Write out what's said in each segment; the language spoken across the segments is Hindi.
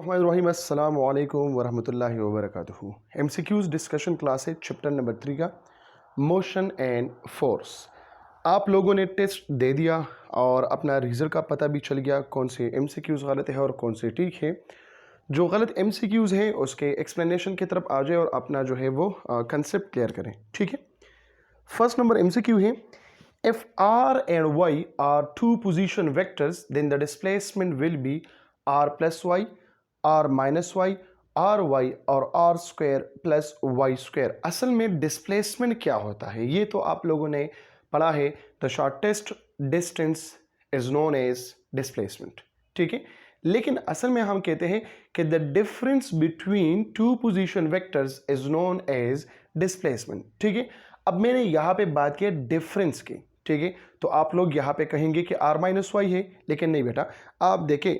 Bismillahirrahmanirrahim. Assalamu alaikum warahmatullahi wabarakatuh. MCQs discussion class है चैप्टर नंबर 3 का मोशन एंड फोर्स। आप लोगों ने टेस्ट दे दिया और अपना रिजल्ट का पता भी चल गया कौन से MCQs गलत है और कौन से ठीक है। जो गलत MCQs है उसके एक्सप्लेनेशन की तरफ आ जाए और अपना जो है वो कंसेप्ट क्लियर करें, ठीक है। फर्स्ट नंबर MCQ है, if r and y are two position vectors then the displacement will be r plus y, r minus Y, R Y और R square plus Y square. असल में डिस्प्लेसमेंट क्या होता है ये तो आप लोगों ने पढ़ा है। The shortest distance is known as displacement, ठीक है। लेकिन असल में हम कहते हैं कि the difference between two position vectors is known as displacement, ठीक है। अब मैंने यहाँ पे बात की डिफरेंस की, ठीक है। तो आप लोग यहाँ पे कहेंगे कि r माइनस वाई है, लेकिन नहीं बेटा। आप देखें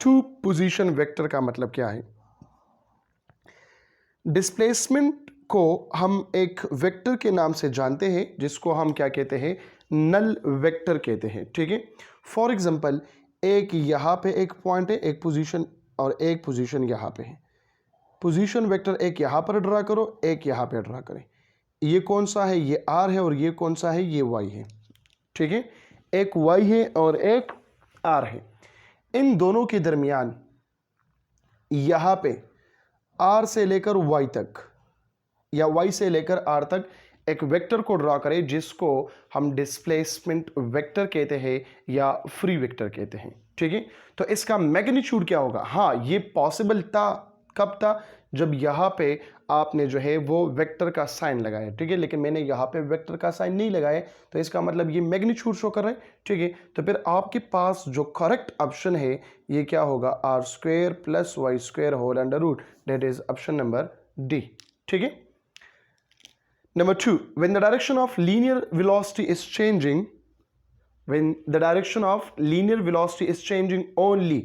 टू पोजीशन वेक्टर का मतलब क्या है। डिस्प्लेसमेंट को हम एक वेक्टर के नाम से जानते हैं जिसको हम क्या कहते हैं, नल वेक्टर कहते हैं, ठीक है। फॉर एग्जांपल एक यहाँ पे एक पॉइंट है, एक पोजीशन और एक पोजीशन यहाँ पे है। पोजीशन वेक्टर एक यहाँ पर ड्रा करो, एक यहाँ पे ड्रा करें। ये कौन सा है, ये r है और ये कौन सा है, ये y है, ठीक है। एक y है और एक r है। इन दोनों के दरमियान यहां पे r से लेकर y तक या y से लेकर r तक एक वेक्टर को ड्रा करें जिसको हम डिस्प्लेसमेंट वेक्टर कहते हैं या फ्री वेक्टर कहते हैं, ठीक है। तो इसका मैग्नीट्यूड क्या होगा। हाँ, ये पॉसिबल था, कब था, जब यहाँ पे आपने जो है वो वेक्टर का साइन लगाया, ठीक है। लेकिन मैंने यहाँ पे वेक्टर का साइन नहीं लगाया, तो इसका मतलब ये मैग्नीट्यूड शो कर रहा है, ठीक है। तो फिर आपके पास जो करेक्ट ऑप्शन है ये क्या होगा, r square plus y square whole under root, that is option number D, ठीक है। Number 2, when the direction of linear velocity is changing, when the direction of linear velocity is changing only,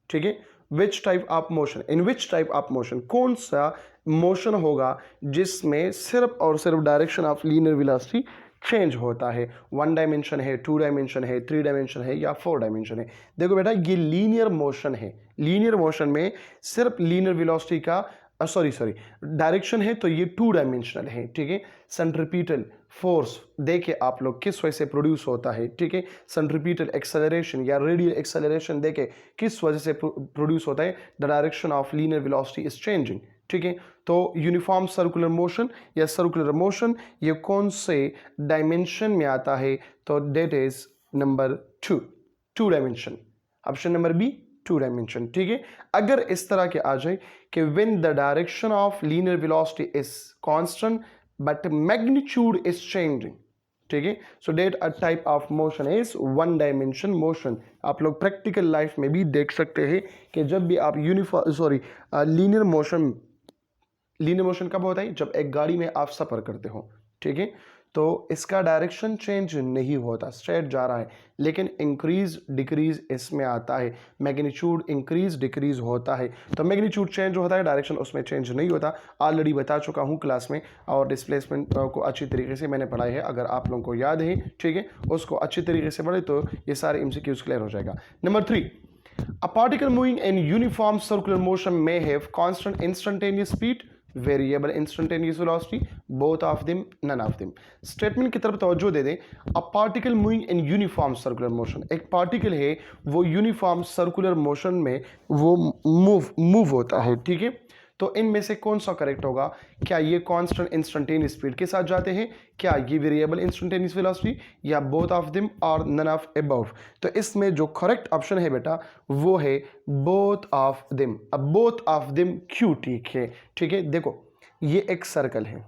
ठीक है, which type of motion, in which type of motion, कौन सा मोशन होगा जिसमें सिर्फ और सिर्फ direction of linear velocity change होता है। 1 डायमेंशन है, 2 डायमेंशन है, 3 डायमेंशन है या 4 डायमेंशन है। देखो बेटा ये लीनियर मोशन है। लीनियर मोशन में सिर्फ लीनियर वेलोसिटी का सॉरी डायरेक्शन है, तो ये 2 डायमेंशनल है, ठीक है। सेंट्रीपिटल फोर्स देखे आप लोग किस वजह से प्रोड्यूस होता है, ठीक है। सेंट्रीपिटल एक्सेलरेशन या रेडियल एक्सेलरेशन देखे किस वजह से प्रोड्यूस होता है, the direction of linear velocity is changing, ठीक है। तो यूनिफॉर्म सर्कुलर मोशन या सर्कुलर मोशन ये कौन से डायमेंशन में आता है, तो that is number 2 dimension, option number B 2 dimension, ठीक है। अगर इस तरह के आ जाए कि when the direction of linear velocity is constant but magnitude is changing, ठीक है, so that a type of motion is 1 dimension motion. आप लोग प्रैक्टिकल लाइफ में भी देख सकते हैं कि जब भी आप लीनियर मोशन कब होता है, जब एक गाड़ी में आप सफर करते हो, ठीक है। तो इसका डायरेक्शन चेंज नहीं होता, स्ट्रेट जा रहा है, लेकिन इंक्रीज डिक्रीज इसमें आता है, मैग्नीट्यूड इंक्रीज डिक्रीज होता है। तो मैग्नीट्यूड चेंज होता है, डायरेक्शन उसमें चेंज नहीं होता। ऑलरेडी बता चुका हूँ क्लास में, और डिस्प्लेसमेंट को अच्छी तरीके से मैंने पढ़ाई है। अगर आप लोगों को याद है, ठीक है, उसको अच्छी तरीके से पढ़े तो ये सारे MCQs क्लियर हो जाएगा। Number 3, a particle moving in uniform circular motion may have constant instantaneous speed, variable instantaneous velocity, both of them, none of them. Statement की तरफ तवज्जो दे दें। A particle moving in uniform circular motion, एक पार्टिकल है वो यूनिफॉर्म सर्कुलर मोशन में वो मूव होता है, ठीक है। तो इनमें से कौन सा करेक्ट होगा, क्या ये कांस्टेंट इंस्टेंटेनियस स्पीड के साथ जाते हैं, क्या ये वेरिएबल इंस्टेंटेनियस वेलोसिटी, या बोथ ऑफ देम और नन ऑफ अबव। तो इसमें जो करेक्ट ऑप्शन है बेटा वो है बोथ ऑफ देम। अब बोथ ऑफ देम क्यों ठीक है, ठीक है। देखो ये एक सर्कल है,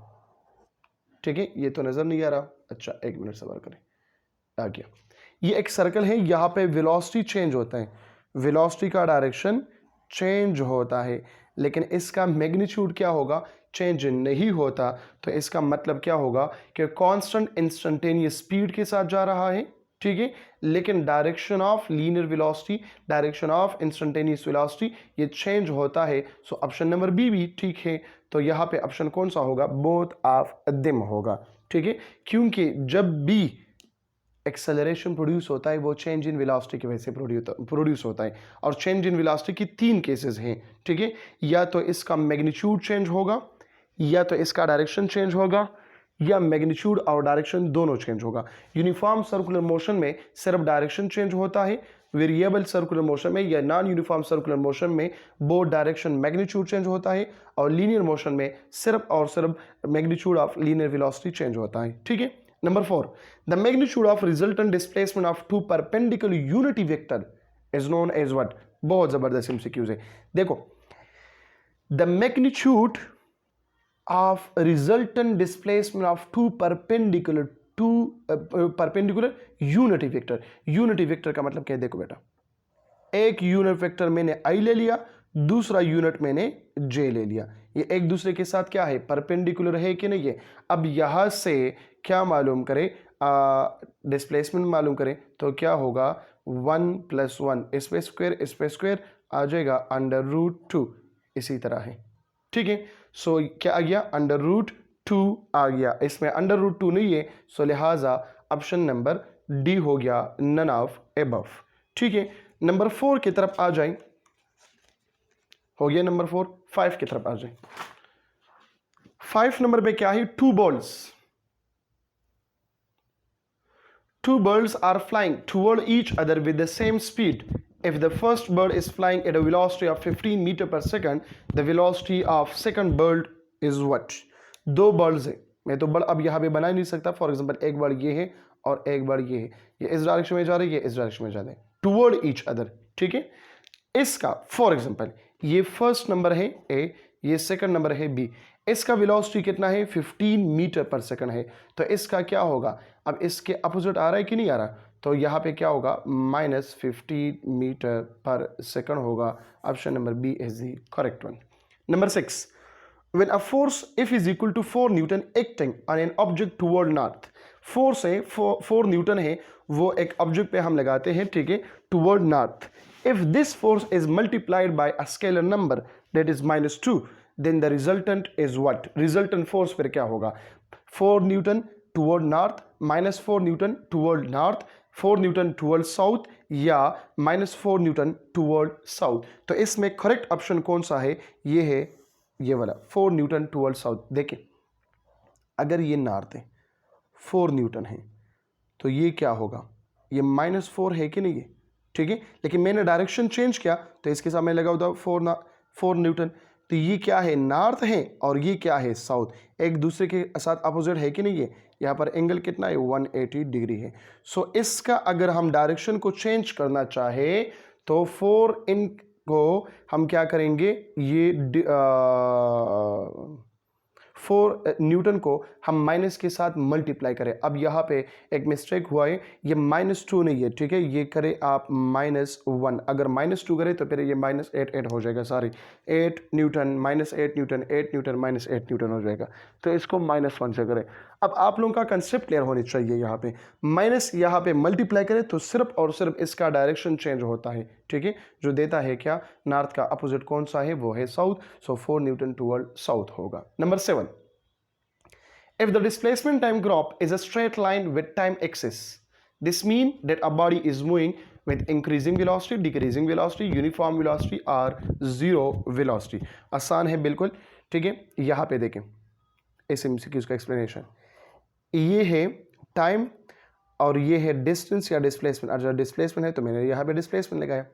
ठीक है, ये तो नजर नहीं आ रहा, अच्छा एक मिनट सबर करें, आ गया। ये एक सर्कल है, यहाँ पे वेलोसिटी चेंज होता है, वेलोसिटी का डायरेक्शन चेंज होता है, लेकिन इसका मैग्नीट्यूड क्या होगा, चेंज नहीं होता। तो इसका मतलब क्या होगा कि कांस्टेंट इंस्टेंटेनियस स्पीड के साथ जा रहा है, ठीक है, लेकिन direction of linear velocity, direction of instantaneous velocity ये चेंज होता है। सो ऑप्शन नंबर बी भी ठीक है। तो यहाँ पे ऑप्शन कौन सा होगा, बोथ ऑफ देम होगा, ठीक है। क्योंकि जब भी एक्सेलरेशन प्रोड्यूस होता है वो चेंज इन वेलोसिटी की वजह से प्रोड्यूस होता है। और चेंज इन वेलोसिटी की 3 केसेस हैं, ठीक है। या तो इसका मैग्नीट्यूड चेंज होगा, या तो इसका डायरेक्शन चेंज होगा, या मैग्नीट्यूड और डायरेक्शन दोनों चेंज होगा। यूनिफॉर्म सर्कुलर मोशन में सिर्फ डायरेक्शन चेंज होता है, वेरिएबल सर्कुलर मोशन में या नॉन यूनिफॉर्म सर्कुलर मोशन में बोथ डायरेक्शन मैग्नीट्यूड चेंज होता है, और लीनियर मोशन में सिर्फ और सिर्फ magnitude of linear velocity change होता है, ठीक है। Number 4, the magnitude of resultant displacement of two perpendicular unity vector is known as what. बहुत जबरदस्त एमसीक्यूज है। देखो, the magnitude of resultant displacement of two perpendicular unity vector। unity vector का मतलब क्या है? देखो बेटा, एक यूनिट वेक्टर मैंने i ले लिया, दूसरा यूनिट मैंने j ले लिया, ये एक दूसरे के साथ क्या है? परपेंडिकुलर है कि नहीं है। अब यहां से क्या मालूम करें? डिस्प्लेसमेंट मालूम करें तो क्या होगा? 1 + 1 इस पे स्क्वायर आ जाएगा √2, इसी तरह है, ठीक है। सो क्या आ गया? √2 आ गया। इसमें √2 नहीं है, सो लिहाजा ऑप्शन नंबर डी हो गया, नन ऑफ एबव, ठीक है। नंबर 4 की तरफ आ जाए, हो गया नंबर 4। 5 की तरफ आ जाए। 5 नंबर पे क्या है? Two birds are flying toward each other with the same speed. If the first bird is flying at a velocity of 15 meter per second, the velocity of second bird is what? दो बर्ड्स है, मैं तो बर्ड अब यहाँ पे बना ही नहीं सकता। फॉर एग्जांपल एक बर्ड ये है और एक बर्ड ये है, ये इस डायरेक्शन में जा रही है, ये इस डायरेक्शन में जा रही है, टुवर्ड ईच अदर, ठीक है। इसका फॉर एग्जांपल ये फर्स्ट नंबर है ए, ये सेकंड नंबर है बी, इसका वेलोसिटी कितना है? 15 मीटर पर सेकंड है। तो इसका क्या होगा? अब इसके अपोजिट आ रहा है कि नहीं आ रहा? तो यहाँ पे क्या होगा? -15 मीटर पर सेकंड होगा। Option number B is the correct one. Number 6, when a force F is equal to 4 Newton acting on an object toward north। Force है 4 न्यूटन है, वो एक ऑब्जेक्ट पे हम लगाते हैं, ठीक है, toward north. If this force is multiplied by a scalar number that is -2, then the resultant is what? Resultant force फिर क्या होगा? 4 newton toward north, -4 newton toward north, 4 newton toward south, या -4 न्यूटन टुवर्ड साउथ। तो इसमें करेक्ट ऑप्शन कौन सा है? ये है ये वाला, 4 न्यूटन टुवर्ड साउथ। देखिए, अगर ये नॉर्थ है, 4 न्यूटन है, तो ये क्या होगा? ये -4 है कि नहीं है, ठीक है। लेकिन मैंने डायरेक्शन चेंज किया तो इसके साथ मैं लगा होता 4 न्यूटन। तो ये क्या है? नॉर्थ है, और ये क्या है? साउथ। एक दूसरे के साथ अपोजिट है कि नहीं है। यहाँ पर एंगल कितना है? 180 डिग्री है। सो इसका अगर हम डायरेक्शन को चेंज करना चाहे तो 4 इन को हम क्या करेंगे? ये 4 न्यूटन को हम माइनस के साथ मल्टीप्लाई करें। अब यहाँ पे एक मिस्टेक हुआ है, ये -2 नहीं है, ठीक है, ये करें आप -1। अगर -2 करें तो फिर ये -8 हो जाएगा, sorry 8 Newton -8 Newton 8 Newton -8 Newton हो जाएगा। तो इसको -1 से करें। अब आप लोगों का कंसेप्ट क्लियर होनी चाहिए। यहाँ पे माइनस यहाँ पे मल्टीप्लाई करें तो सिर्फ और सिर्फ इसका डायरेक्शन चेंज होता है, ठीक है, जो देता है क्या? नॉर्थ का अपोजिट कौन सा है? वो है साउथ। सो 4 न्यूटन टुवर्ड साउथ होगा। Number 7, if the displacement time graph is a straight line with time axis, this means that a body is moving with increasing velocity, decreasing velocity, uniform velocity और zero velocity। आसान है बिल्कुल, ठीक है। यहाँ पे देखें इस MCQ का एक्सप्लेनेशन, ये है टाइम और ये है डिस्टेंस या डिस्प्लेसमेंट। अगर डिस्प्लेसमेंट है तो मैंने यहाँ पे डिस्प्लेसमेंट लगाया।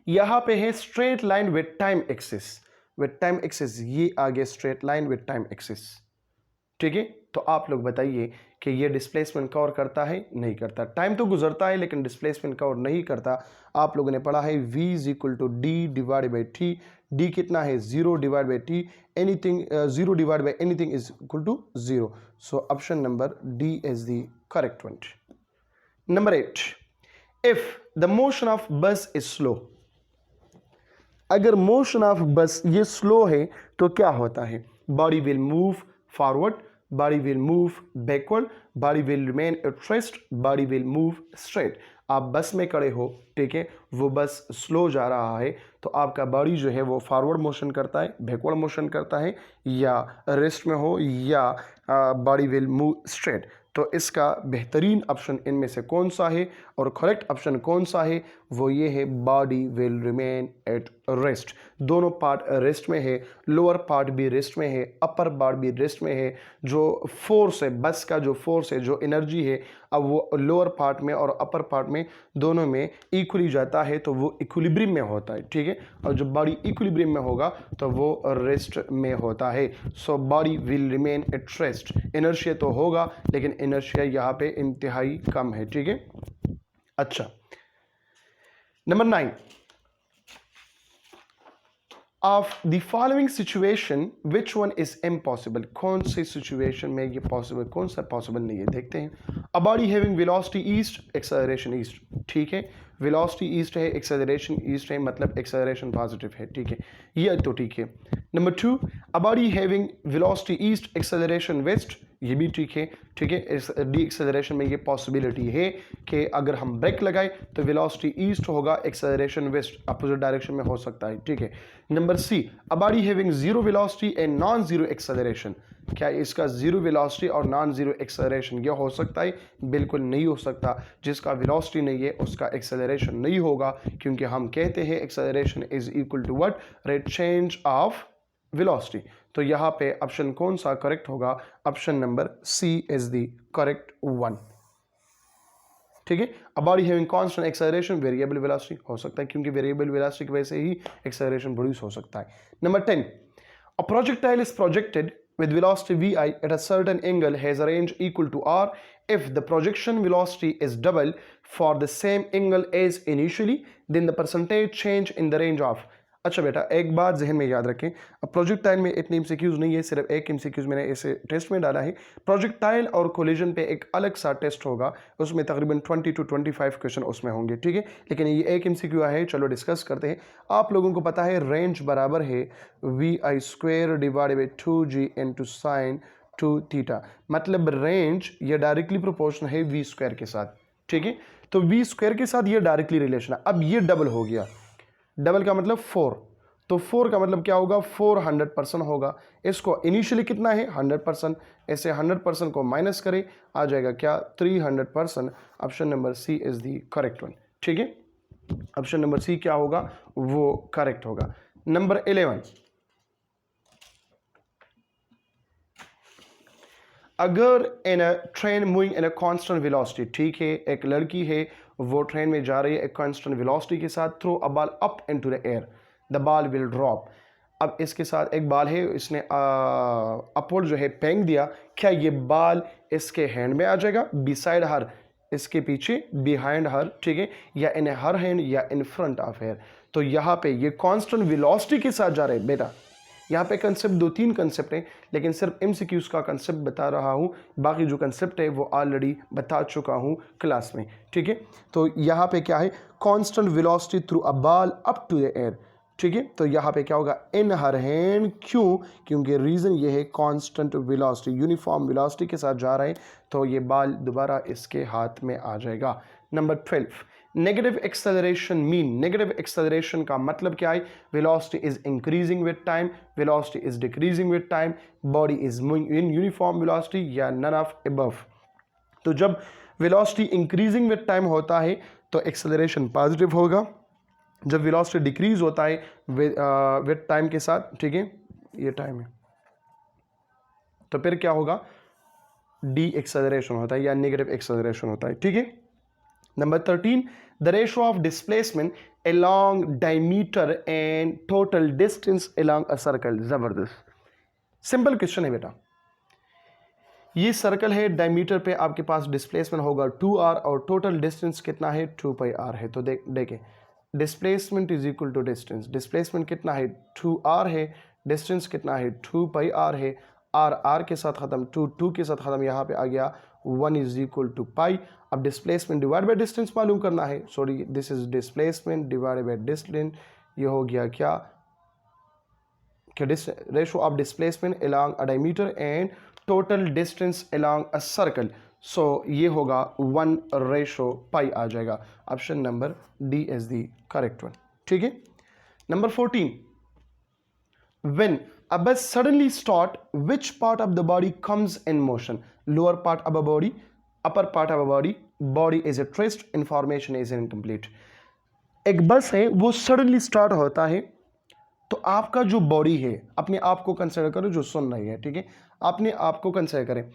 यहाँ पे है straight line with time axis, with time axis, ये आ गया straight line with time axis, ठीक है। तो आप लोग बताइए कि ये डिस्प्लेसमेंट कवर करता है? नहीं करता। टाइम तो गुजरता है लेकिन डिस्प्लेसमेंट कवर नहीं करता। आप लोगों ने पढ़ा है V = D/T। D कितना है? 0/T। Anything 0/anything is equal to 0। So option number D is the correct one. Number 8, if the motion of bus is slow. अगर मोशन ऑफ बस ये स्लो है तो क्या होता है? Body will move forward, body will move backward, body will remain at rest, body will move straight। आप बस में खड़े हो, ठीक है, वो बस स्लो जा रहा है तो आपका बॉडी जो है वो फॉरवर्ड मोशन करता है, बैकवर्ड मोशन करता है, या रेस्ट में हो, या बॉडी विल मूव स्ट्रेट। तो इसका बेहतरीन ऑप्शन इनमें से कौन सा है और करेक्ट ऑप्शन कौन सा है, वो ये है body will remain at rest. दोनों पार्ट रेस्ट में है, लोअर पार्ट भी रेस्ट में है, अपर पार्ट भी रेस्ट में है। जो फोर्स है, बस का जो फोर्स है, जो एनर्जी है, अब वो लोअर पार्ट में और अपर पार्ट में दोनों में इक्वली जाता है, तो वो इक्विलिब्रियम में होता है, ठीक है। और जब बॉडी इक्विलिब्रियम में होगा तो वो रेस्ट में होता है। So body will remain at rest. Inertia तो होगा लेकिन इनर्शिया यहाँ पे इंतहाई कम है, ठीक है। अच्छा, number 9, of the following situation which one is impossible. कौन सी सिचुएशन में ये पॉसिबल, कौन सा पॉसिबल नहीं है, देखते हैं। अ body having velocity east, acceleration east, ठीक है। वेलोसिटी ईस्ट है, एक्सेलरेशन ईस्ट है, मतलब एक्सेलरेशन पॉजिटिव है, ठीक है, ये तो ठीक है। Number 2, a body having velocity east, acceleration west, ये भी ठीक है, ठीक है। इस डी एक्सेलरेशन में ये पॉसिबिलिटी है कि अगर हम ब्रेक लगाए तो वेलोसिटी ईस्ट होगा, एक्सेलरेशन वेस्ट अपोजिट डायरेक्शन में हो सकता है, ठीक है। Number C, a body having zero velocity and non zero acceleration. क्या इसका जीरो वेलोसिटी और नॉन जीरो एक्सेलरेशन यह हो सकता है? बिल्कुल नहीं हो सकता। जिसका वेलोसिटी नहीं है उसका एक्सेलरेशन नहीं होगा, क्योंकि हम कहते हैं acceleration is equal to what, rate change of velocity. तो यहाँ पे ऑप्शन कौन सा करेक्ट होगा? Option number C is the correct one, ठीक है। A body having constant acceleration, variable velocity हो सकता है, क्योंकि वेरिएबल वेलोसिटी की वजह से ही एक्सेलरेशन प्रोड्यूस हो सकता है। Number 10, a projectile is projected with velocity vi at a certain angle has a range equal to r if the projection velocity is double for the same angle as initially, then the percentage change in the range of। अच्छा बेटा, एक बात जहन में याद रखें, अब प्रोजेक्टाइल में इतने एमसीक्यूज नहीं है, सिर्फ एक एमसीक्यूज मैंने इसे टेस्ट में डाला है। प्रोजेक्टाइल और कोलिजन पे एक अलग सा टेस्ट होगा, उसमें तकरीबन 20 to 25 क्वेश्चन उसमें होंगे, ठीक है। लेकिन ये एक एमसीक्यू है, चलो डिस्कस करते हैं। आप लोगों को पता है रेंज बराबर है vi² divided by 2g into sine 2θ, मतलब रेंज ये डायरेक्टली प्रोपोर्शनल है v² के साथ, ठीक है। तो v² के साथ ये डायरेक्टली रिलेशन है। अब ये डबल हो गया, डबल का मतलब 4, तो 4 का मतलब क्या होगा? 400% होगा। इसको इनिशियली कितना है? 100%। ऐसे 100% को माइनस करें, आ जाएगा क्या? 300%। Option number C is the correct one, ठीक है। ऑप्शन नंबर सी क्या होगा? वो करेक्ट होगा। नंबर 11, अगर in a train moving in a constant velocity, ठीक है, एक लड़की है, वो ट्रेन में जा रही है एक कांस्टेंट वेलोसिटी के साथ, throw a ball up into the air, the ball will drop. अब इसके साथ एक बॉल है, इसने अपवर्ड जो है फेंक दिया, क्या ये बॉल इसके हैंड में आ जाएगा? बिसाइड हर, इसके पीछे, बिहाइंड हर, ठीक है, या इन हर हैंड या इन फ्रंट ऑफ हेयर। तो यहाँ पे ये कांस्टेंट वेलोसिटी के साथ जा रहे हैं बेटा। यहाँ पे कंसेप्ट 2-3 कंसेप्ट हैं, लेकिन सिर्फ एमसीक्यूज का कंसेप्ट बता रहा हूँ, बाकी जो कंसेप्ट है वो ऑलरेडी बता चुका हूँ क्लास में, ठीक है। तो यहाँ पे क्या है? Constant velocity through a ball up to the air, ठीक है। तो यहाँ पे क्या होगा? In her hand. क्यों? क्योंकि रीज़न ये है कांस्टेंट वेलोसिटी, यूनिफॉर्म वेलोसिटी के साथ जा रहे हैं, तो ये बॉल दोबारा इसके हाथ में आ जाएगा। Number 12, negative acceleration mean. Negative acceleration का मतलब क्या है? Velocity is increasing with time, velocity is decreasing with time, body is moving in uniform velocity, या नन ऑफ अबव। तो जब वेलोसिटी इंक्रीजिंग विद टाइम होता है तो एक्सेलरेशन पॉजिटिव होगा। जब वेलोसिटी डिक्रीज होता है विद टाइम के साथ, ठीक है, ये टाइम है, तो फिर क्या होगा? डी एक्सेलरेशन होता है या नेगेटिव एक्सेलरेशन होता है, ठीक है। Number 13, the ratio of displacement along diameter and total distance along a circle। जबरदस्त सिंपल क्वेश्चन है बेटा। ये सर्कल है, डायमीटर पे आपके पास डिस्प्लेसमेंट होगा 2r और टोटल डिस्टेंस कितना है? 2πr है। तो देखें, displacement is equal to distance. Displacement कितना है? 2r है। डिस्टेंस कितना है? 2πr है। r के साथ खत्म, 2 के साथ खत्म, यहाँ पे आ गया 1 इज इक्वल टू पाई। अब डिस्प्लेसमेंट डिवाइड बाई डिस्टेंस मालूम करना है। Sorry, this is displacement divide by distance. ये हो गया क्या? Ratio of displacement along a diameter and total distance along a circle. So ये होगा 1:पाई आ जाएगा। Option number D is the correct one, ठीक है। Number 14, when a bus suddenly start, which part of the body comes in motion? Lower part of a body, upper part of a body, body is at rest, information is incomplete. एक बस है वो सडनली स्टार्ट होता है, तो आपका जो बॉडी है, अपने आप को कंसिडर करो जो सुन रही है, ठीक है, अपने आप को कंसिडर करें।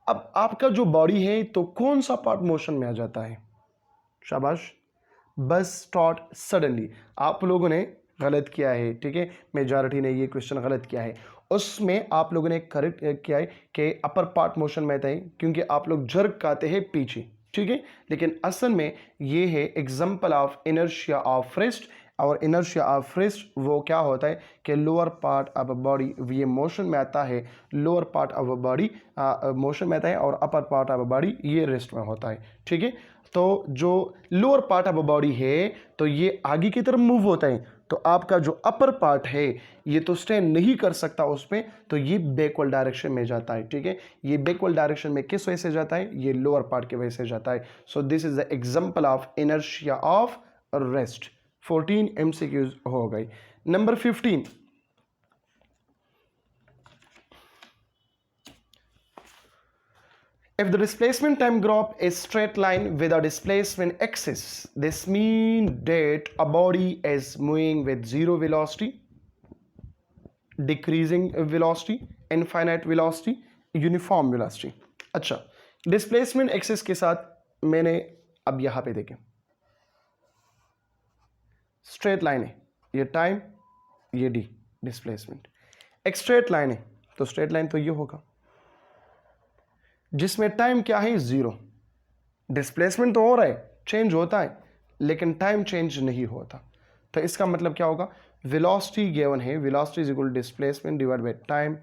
अब आपका जो बॉडी है तो कौन सा पार्ट मोशन में आ जाता है? शाबाश, बस स्टार्ट सडनली। आप लोगों ने गलत किया है, ठीक है, मेजॉरिटी ने ये क्वेश्चन गलत किया है। उसमें आप लोगों ने करेक्ट किया है कि अपर पार्ट मोशन में आता है, क्योंकि आप लोग जर्क कहते हैं पीछे, ठीक है, लेकिन असल में ये है example of inertia of rest. और इनर्शिया ऑफ रेस्ट वो क्या होता है कि लोअर पार्ट ऑफ बॉडी ये मोशन में आता है, lower part of body motion में आता है और अपर पार्ट ऑफ बॉडी ये रेस्ट में होता है, ठीक है। तो जो लोअर पार्ट ऑफ बॉडी है तो ये आगे की तरफ मूव होता है, तो आपका जो अपर पार्ट है ये तो स्टैंड नहीं कर सकता उस पर, तो ये बैकवर्ड डायरेक्शन में जाता है, ठीक है। ये बैकवर्ड डायरेक्शन में किस वजह से जाता है? ये लोअर पार्ट की वजह से जाता है। So this is the example of inertia of rest. 14 MCQs हो गई। Number 15, if the displacement time graph is straight line with a displacement axis, this means that a body is moving with zero velocity, decreasing velocity, infinite velocity, uniform velocity। अच्छा, डिस्प्लेसमेंट एक्सिस के साथ मैंने अब यहां पे देखें स्ट्रेट लाइन है, ये टाइम, ये डी डिस्प्लेसमेंट। एक स्ट्रेट लाइन है तो स्ट्रेट लाइन तो ये होगा जिसमें टाइम क्या है? जीरो। डिस्प्लेसमेंट तो हो रहा है, चेंज होता है, लेकिन टाइम चेंज नहीं होता। तो इसका मतलब क्या होगा? वेलोसिटी गिवन है, velocity is equal to displacement divide by time,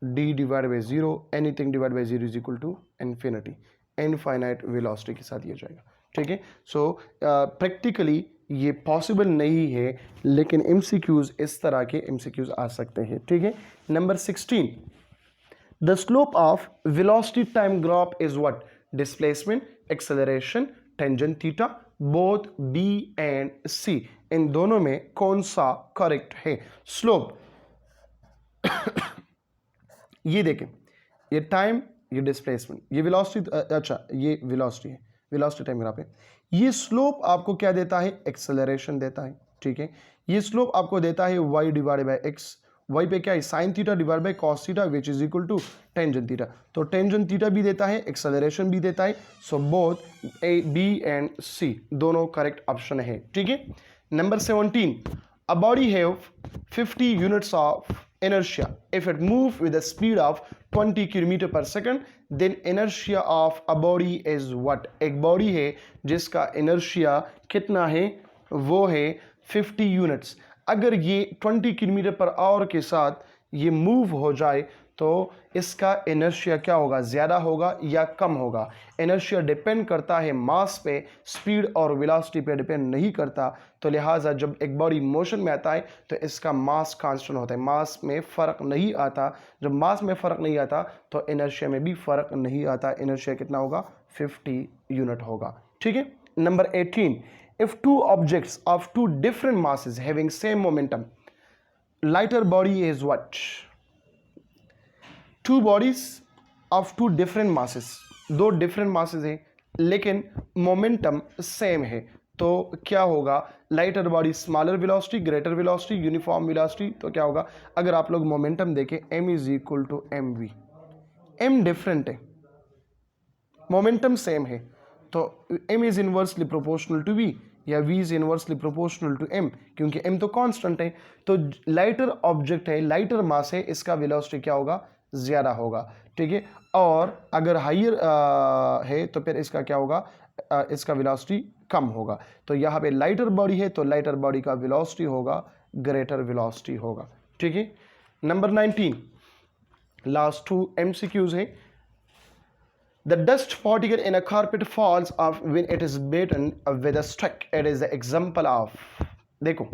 D divide by zero, anything divide by zero is equal to infinity, infinite velocity के साथ ये जाएगा, ठीक है। सो प्रैक्टिकली ये पॉसिबल नहीं है, लेकिन एमसीक्यूज इस तरह के एमसीक्यूज आ सकते हैं, ठीक है। Number 16, the slope of velocity time graph is what? Displacement, acceleration, tangent theta, both B and C, इन दोनों में कौन सा करेक्ट है? स्लोप ये देखें, ये टाइम, ये डिस्प्लेसमेंट, ये वेलोसिटी, अच्छा ये वेलोसिटी है, वेलोसिटी टाइम ग्राफ है। ये स्लोप आपको क्या देता है? एक्सेलरेशन देता है, ठीक है। ये स्लोप आपको देता है y divide by x, y पे क्या है? Sine theta divide by cos theta which is equal to tangent theta. तो टेंजेंट थीटा भी देता है, एक्सेलरेशन भी देता है। So both A, B and C दोनों करेक्ट ऑप्शन है, ठीक है। Number 17, a body have 50 units of inertia if it move with a speed of 20 km per second, then inertia of a body is what? एक बॉडी है जिसका inertia कितना है? वो है 50 यूनिट्स। अगर ये 20 किलोमीटर पर आवर के साथ ये मूव हो जाए तो इसका इनर्शिया क्या होगा? ज़्यादा होगा या कम होगा? इनर्शिया डिपेंड करता है मास पे, स्पीड और वेलोसिटी पे डिपेंड नहीं करता। तो लिहाजा जब एक बॉडी मोशन में आता है तो इसका मास कांस्टेंट होता है, मास में फ़र्क नहीं आता। जब मास में फ़र्क नहीं आता तो इनर्शिया में भी फ़र्क नहीं आता। इनर्शिया कितना होगा? 50 यूनिट होगा, ठीक है। Number 18, if two objects of two different masses having same momentum, lighter body is what? Two bodies of two different masses, दो different masses है लेकिन मोमेंटम सेम है, तो क्या होगा? Lighter body smaller velocity, greater velocity, uniform velocity. तो क्या होगा? अगर आप लोग मोमेंटम देखें, m is equal to M V, m different है, मोमेंटम सेम है, तो m is inversely proportional to v या v is inversely proportional to m, क्योंकि m तो कांस्टेंट है। तो लाइटर ऑब्जेक्ट है, लाइटर मास है, इसका वेलोसिटी क्या होगा? ज़्यादा होगा, ठीक है। और अगर हायर है तो फिर इसका क्या होगा? इसका वेलोसिटी कम होगा। तो यहाँ पे लाइटर बॉडी है तो लाइटर बॉडी का वेलोसिटी होगा ग्रेटर वेलोसिटी होगा, ठीक है। नंबर 19, लास्ट 2 MCQs है। The dust particle in a carpet falls off when it is beaten with a stick. It is the example of, देखो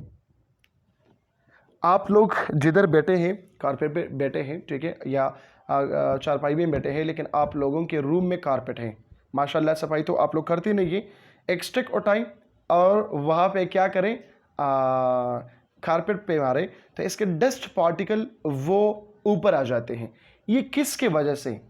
आप लोग जिधर बैठे हैं, कारपेट पे बैठे हैं, ठीक है, या चारपाई में बैठे हैं, लेकिन आप लोगों के रूम में कारपेट है, माशाल्लाह सफाई तो आप लोग करते नहीं है। एक स्टिक उठाएं और वहाँ पे क्या करें? कारपेट पे मारे तो इसके डस्ट पार्टिकल वो ऊपर आ जाते हैं। ये किसके वजह से?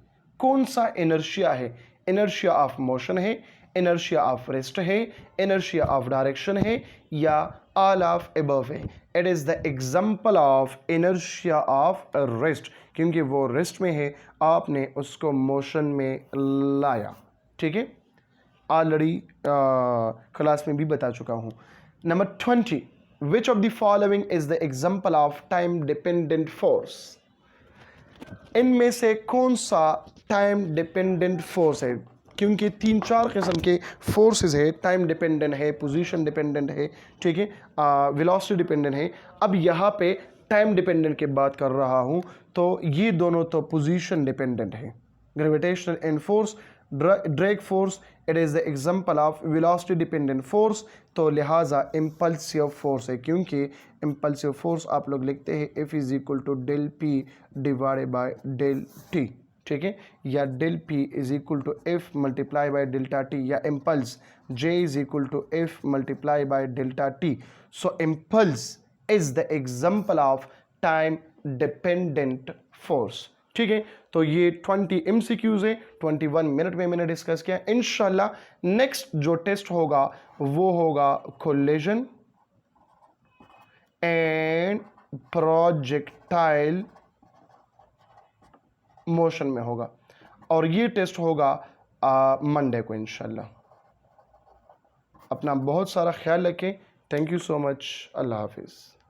कौन सा इनर्शिया है? इनर्शिया ऑफ मोशन है, इनर्शिया ऑफ रेस्ट है, इनर्शिया ऑफ डायरेक्शन है, या ऑल ऑफ अबव है? It is the example of inertia of rest, क्योंकि वो रेस्ट में है, आपने उसको मोशन में लाया। ठीक है, ऑलरेडी क्लास में भी बता चुका हूँ। Number 20, which of the following is the example of time dependent force? इनमें से कौन सा टाइम डिपेंडेंट फोर्स है? क्योंकि 3-4 किस्म के फोर्सेस है, टाइम डिपेंडेंट है, पोजीशन डिपेंडेंट है, ठीक है, वेलोसिटी डिपेंडेंट है। अब यहाँ पे टाइम डिपेंडेंट की बात कर रहा हूँ, तो ये दोनों तो पोजीशन डिपेंडेंट है। Gravitational and force, drag force, it is the example of velocity dependent force, तो लिहाजा इम्पल्सिव फोर्स है, क्योंकि इम्पल्सिव फोर्स आप लोग लिखते हैं F is equal to del P divided by del T, ठीक है, या del P is equal to F multiply by delta T, या impulse J is equal to F multiply by delta T. So impulse is the example of time dependent force. ठीक है, तो ये 20 MCQs है, 21 मिनट में मैंने डिस्कस किया। इंशाल्लाह नेक्स्ट जो टेस्ट होगा वो होगा कोलिजन एंड प्रोजेक्टाइल मोशन में होगा, और ये टेस्ट होगा मंडे को इंशाल्लाह। अपना बहुत सारा ख्याल रखें। Thank you so much. अल्लाह हाफिज़।